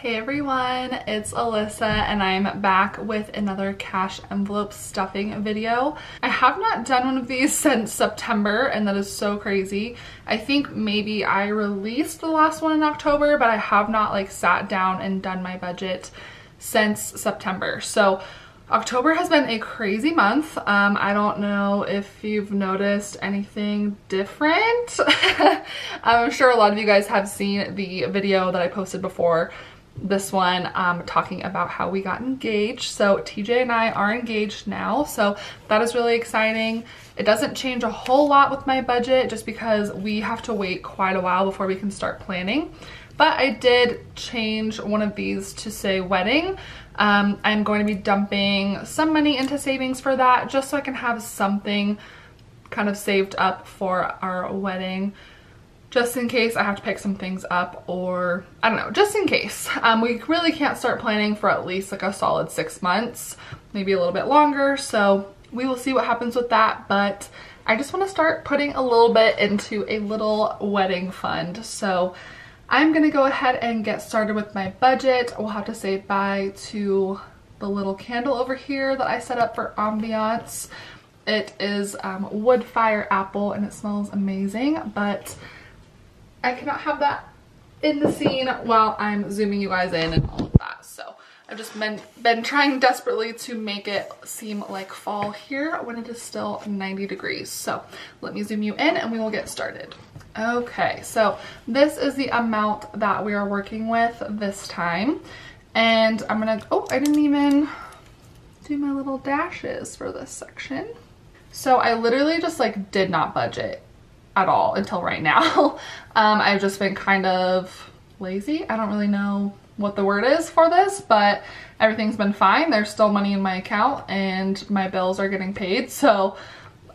Hey everyone, it's Alyssa and I'm back with another cash envelope stuffing video. I have not done one of these since September and that is so crazy. I think maybe I released the last one in October, but I have not like sat down and done my budget since September. So October has been a crazy month. I don't know if you've noticed anything different. I'm sure a lot of you guys have seen the video that I posted before this one talking about how we got engaged. So TJ and I are engaged now, so that is really exciting. It doesn't change a whole lot with my budget just because we have to wait quite a while before we can start planning. But I did change one of these to say wedding. I'm going to be dumping some money into savings for that just so I can have something kind of saved up for our wedding, just in case I have to pick some things up, or I don't know, just in case. We really can't start planning for at least like a solid 6 months, maybe a little bit longer. So we will see what happens with that. But I just want to start putting a little bit into a little wedding fund. So I'm gonna go ahead and get started with my budget. We'll have to say bye to the little candle over here that I set up for ambiance. It is wood fire apple and it smells amazing, but I cannot have that in the scene while I'm zooming you guys in and all of that. So I've just been trying desperately to make it seem like fall here when it is still 90 degrees. So let me zoom you in and we will get started. Okay, so this is the amount that we are working with this time. And I'm gonna, oh, I didn't even do my little dashes for this section. So I literally just like did not budget at all until right now. I've just been kind of lazy. I don't really know what the word is for this, but everything's been fine. There's still money in my account and my bills are getting paid. So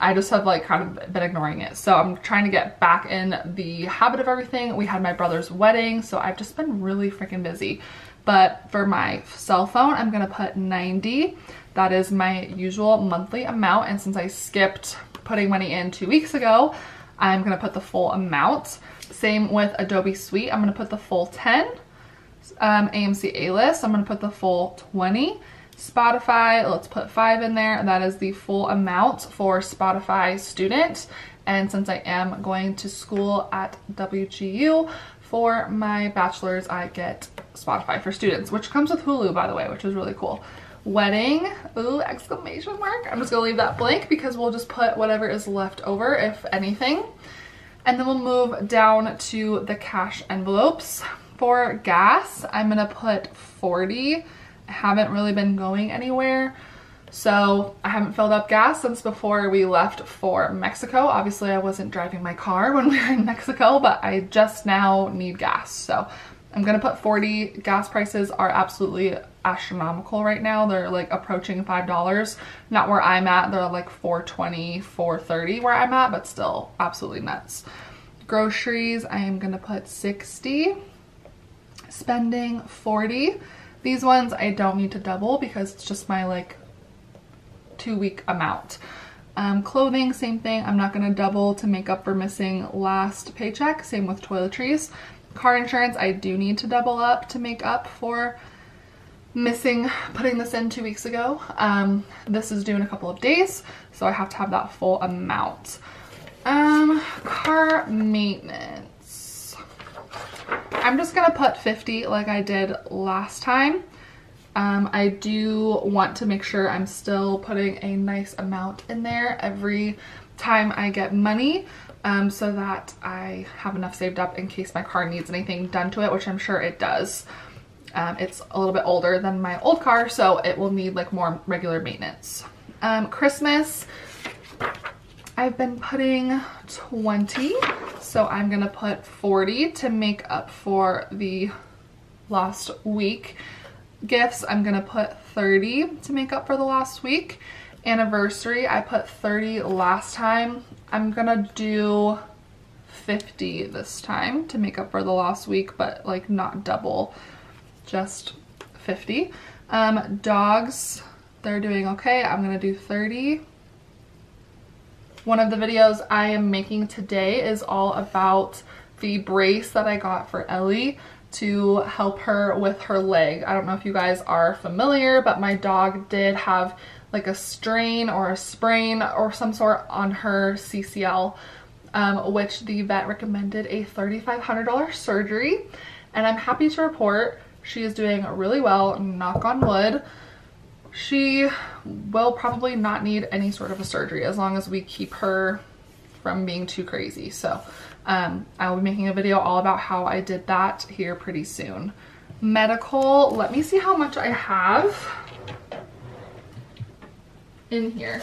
I just have like kind of been ignoring it. So I'm trying to get back in the habit of everything. We had my brother's wedding, so I've just been really freaking busy. But for my cell phone, I'm gonna put 90. That is my usual monthly amount. And since I skipped putting money in 2 weeks ago, I'm gonna put the full amount. Same with Adobe Suite, I'm gonna put the full 10. AMC A-List, I'm gonna put the full 20. Spotify, let's put 5 in there. That is the full amount for Spotify student. And since I am going to school at WGU for my bachelor's, I get Spotify for students, which comes with Hulu, by the way, which is really cool. Wedding, ooh, exclamation mark. I'm just gonna leave that blank because we'll just put whatever is left over, if anything. And then we'll move down to the cash envelopes. For gas, I'm gonna put 40. I haven't really been going anywhere, so I haven't filled up gas since before we left for Mexico. Obviously I wasn't driving my car when we were in Mexico, but I just now need gas, so I'm gonna put 40. Gas prices are absolutely astronomical right now. They're like approaching $5. Not where I'm at, they're like $4.20, $4.30 where I'm at, but still absolutely nuts. Groceries, I am gonna put 60. Spending 40. These ones I don't need to double because it's just my like 2-week amount. Clothing, same thing. I'm not gonna double to make up for missing last paycheck. Same with toiletries. Car insurance, I do need to double up to make up for missing putting this in 2 weeks ago. This is due in a couple of days, so I have to have that full amount. Car maintenance, I'm just gonna put 50 like I did last time. I do want to make sure I'm still putting a nice amount in there every time I get money, so that I have enough saved up in case my car needs anything done to it, which I'm sure it does. It's a little bit older than my old car, so it will need like more regular maintenance. Christmas, I've been putting 20, so I'm gonna put 40 to make up for the last week. Gifts, I'm gonna put 30 to make up for the last week. Anniversary, I put 30 last time. I'm gonna do 50 this time to make up for the last week, but like not double, just 50. Dogs, they're doing okay. I'm gonna do 30. One of the videos I am making today is all about the brace that I got for Ellie to help her with her leg. I don't know if you guys are familiar, but my dog did have like a strain or a sprain or some sort on her CCL, which the vet recommended a $3,500 surgery. And I'm happy to report she is doing really well, knock on wood. She will probably not need any sort of a surgery as long as we keep her from being too crazy. So I will be making a video all about how I did that here pretty soon. Medical, let me see how much I have in here.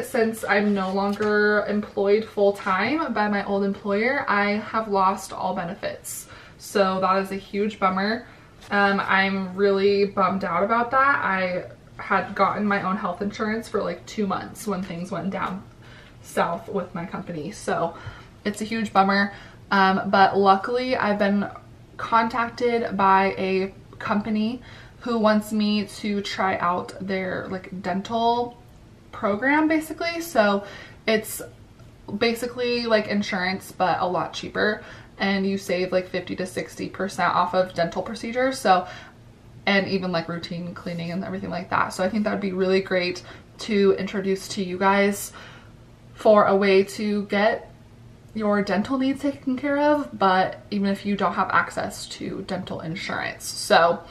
Since I'm no longer employed full-time by my old employer, I have lost all benefits. So that is a huge bummer. I'm really bummed out about that. I had gotten my own health insurance for like 2 months when things went down south with my company. So it's a huge bummer. But luckily I've been contacted by a company who wants me to try out their like dental program basically. So it's basically like insurance but a lot cheaper, and you save like 50 to 60% off of dental procedures. So, and even like routine cleaning and everything like that. So I think that would be really great to introduce to you guys for a way to get your dental needs taken care of, but even if you don't have access to dental insurance. So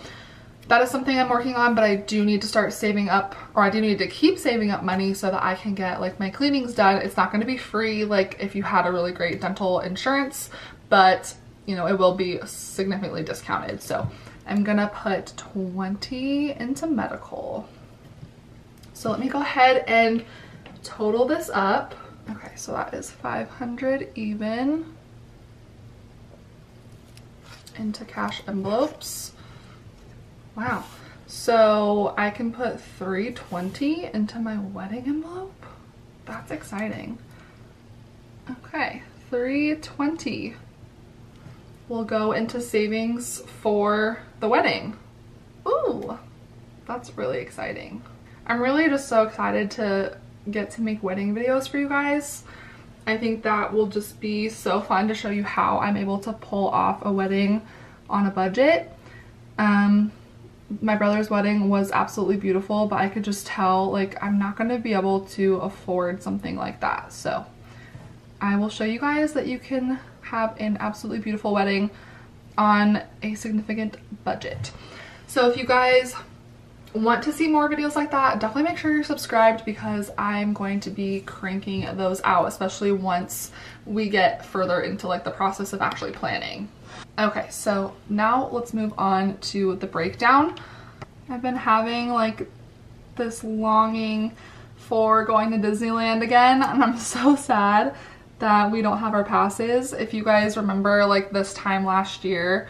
that is something I'm working on, but I do need to start saving up, or I do need to keep saving up money so that I can get like my cleanings done. It's not going to be free like if you had a really great dental insurance, but you know, it will be significantly discounted. So I'm gonna put 20 into medical. So let me go ahead and total this up. Okay, so that is 500 even into cash envelopes. Wow. So I can put 320 into my wedding envelope. That's exciting. Okay, 320 will go into savings for the wedding. Ooh, that's really exciting. I'm really just so excited to get to make wedding videos for you guys. I think that will just be so fun to show you how I'm able to pull off a wedding on a budget. My brother's wedding was absolutely beautiful, but I could just tell like I'm not going to be able to afford something like that. So I will show you guys that you can have an absolutely beautiful wedding on a significant budget. So if you guys want to see more videos like that, definitely make sure you're subscribed, because I'm going to be cranking those out, especially once we get further into like the process of actually planning. Okay, so now let's move on to the breakdown. I've been having like this longing for going to Disneyland again, and I'm so sad that we don't have our passes. If you guys remember, like this time last year,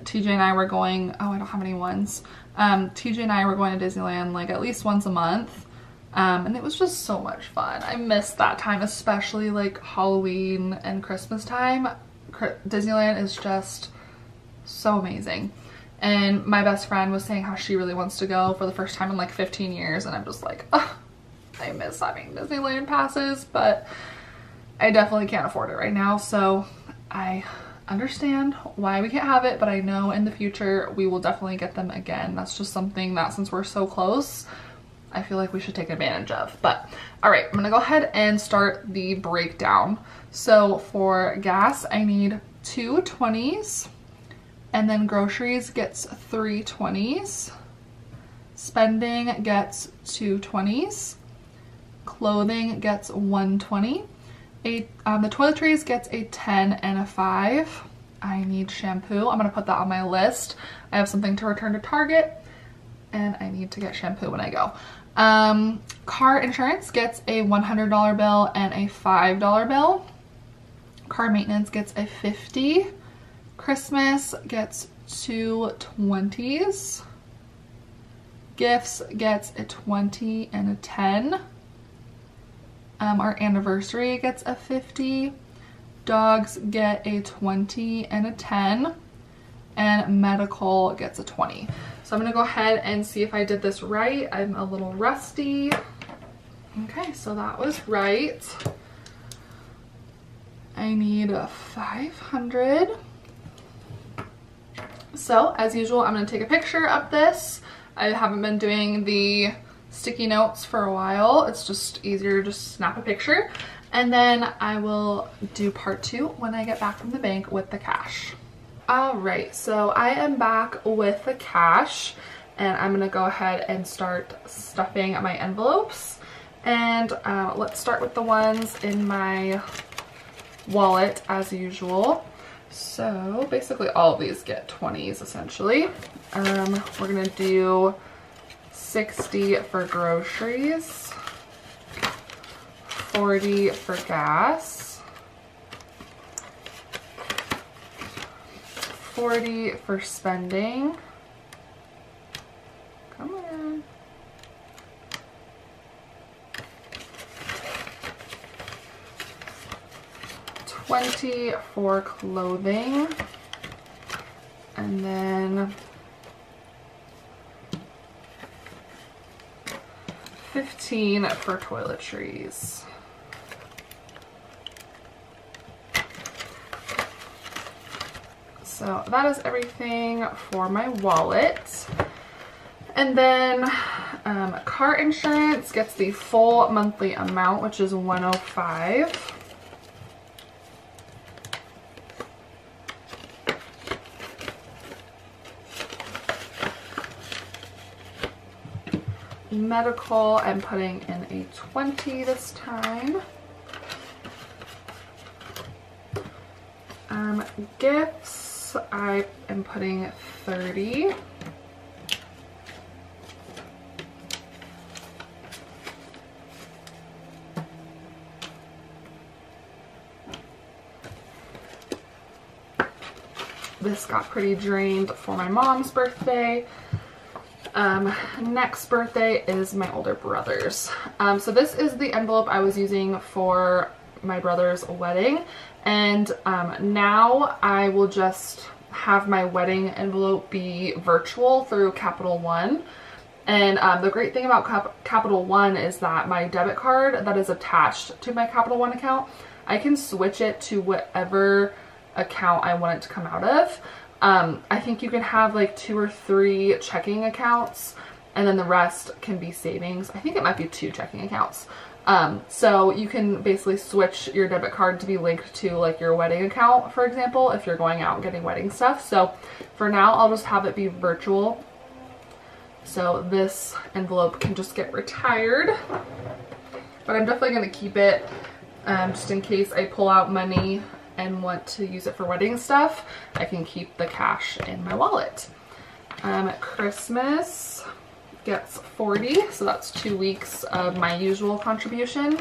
TJ and I were going, oh, I don't have any ones. TJ and I were going to Disneyland like at least once a month. And it was just so much fun. I missed that time, especially like Halloween and Christmas time. Disneyland is just so amazing. And my best friend was saying how she really wants to go for the first time in like 15 years. And I'm just like, oh, I miss having Disneyland passes, but I definitely can't afford it right now. So I understand why we can't have it, but I know in the future we will definitely get them again. That's just something that, since we're so close, I feel like we should take advantage of. But all right, I'm gonna go ahead and start the breakdown. So for gas, I need 2 20s, and then groceries gets 3 20s. Spending gets 2 20s. Clothing gets 1 20. The toiletries gets a 10 and a 5. I need shampoo. I'm gonna put that on my list. I have something to return to Target, and I need to get shampoo when I go. Car insurance gets a $100 bill and a $5 bill. Car maintenance gets a 50. Christmas gets 2 20s. Gifts gets a 20 and a 10. Our anniversary gets a 50. Dogs get a 20 and a 10. And medical gets a 20. So I'm gonna go ahead and see if I did this right. I'm a little rusty. Okay, so that was right. I need a 500. So as usual, I'm going to take a picture of this. I haven't been doing the sticky notes for a while. It's just easier to just snap a picture. And then I will do part 2 when I get back from the bank with the cash. Alright, so I am back with the cash and I'm going to go ahead and start stuffing my envelopes. And let's start with the ones in my wallet as usual. So basically all of these get 20s essentially. We're going to do 60 for groceries, 40 for gas, 40 for spending, come on, 20 for clothing, and then 15 for toiletries. So that is everything for my wallet. And then car insurance gets the full monthly amount, which is $105. Medical, I'm putting in a 20 this time. Gifts, I am putting 30. This got pretty drained for my mom's birthday. Next birthday is my older brother's. So this is the envelope I was using for my brother's wedding, and now I will just have my wedding envelope be virtual through Capital One. And the great thing about Capital One is that my debit card that is attached to my Capital One account, I can switch it to whatever account I want it to come out of. I think you can have like 2 or 3 checking accounts and then the rest can be savings. I think it might be 2 checking accounts. So you can basically switch your debit card to be linked to like your wedding account, for example, if you're going out and getting wedding stuff. So for now, I'll just have it be virtual. So this envelope can just get retired, but I'm definitely going to keep it just in case I pull out money and want to use it for wedding stuff. I can keep the cash in my wallet. Christmas gets 40, so that's 2 weeks of my usual contribution.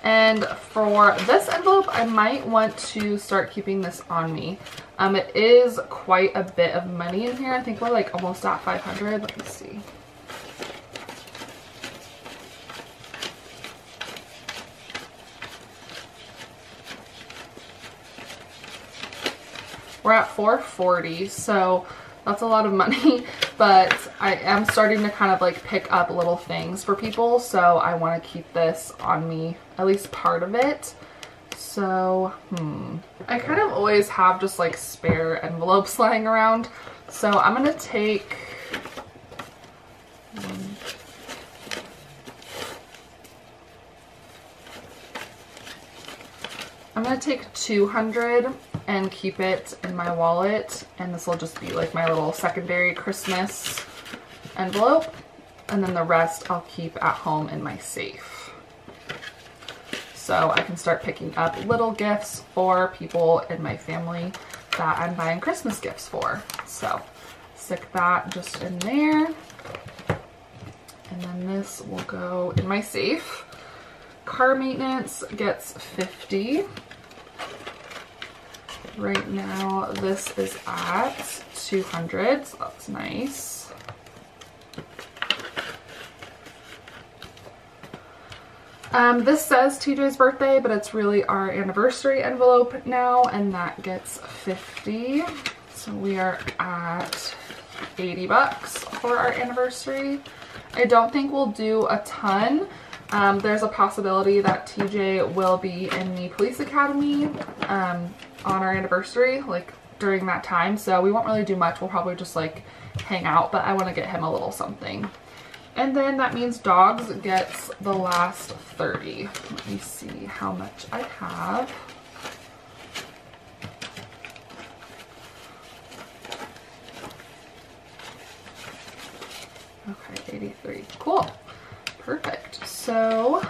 And for this envelope, I might want to start keeping this on me. It is quite a bit of money in here. I think we're like almost at 500. Let me see. We're at 440, so that's a lot of money, but I am starting to kind of like pick up little things for people, so I want to keep this on me, at least part of it. So, I kind of always have just like spare envelopes lying around, so I'm going to take I'm going to take 200 and keep it in my wallet, and this will just be like my little secondary Christmas envelope, and then the rest I'll keep at home in my safe. So I can start picking up little gifts for people in my family that I'm buying Christmas gifts for. So stick that just in there, and then this will go in my safe. Car maintenance gets 50. Right now this is at 200, so that's nice. This says TJ's birthday, but it's really our anniversary envelope now, and that gets 50. So we are at 80 bucks for our anniversary. I don't think we'll do a ton. There's a possibility that TJ will be in the police academy on our anniversary, like during that time, so we won't really do much. We'll probably just like hang out, but I want to get him a little something. And then that means Dogs gets the last 30. Let me see how much I have. Okay, 83. Cool. Perfect. So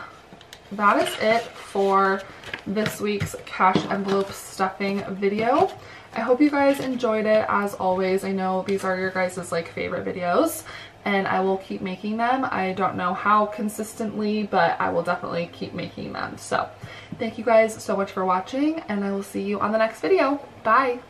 that is it for this week's cash envelope stuffing video. I hope you guys enjoyed it. As always, I know these are your guys' like favorite videos, and I will keep making them. I don't know how consistently, but I will definitely keep making them. So thank you guys so much for watching, and I will see you on the next video. Bye.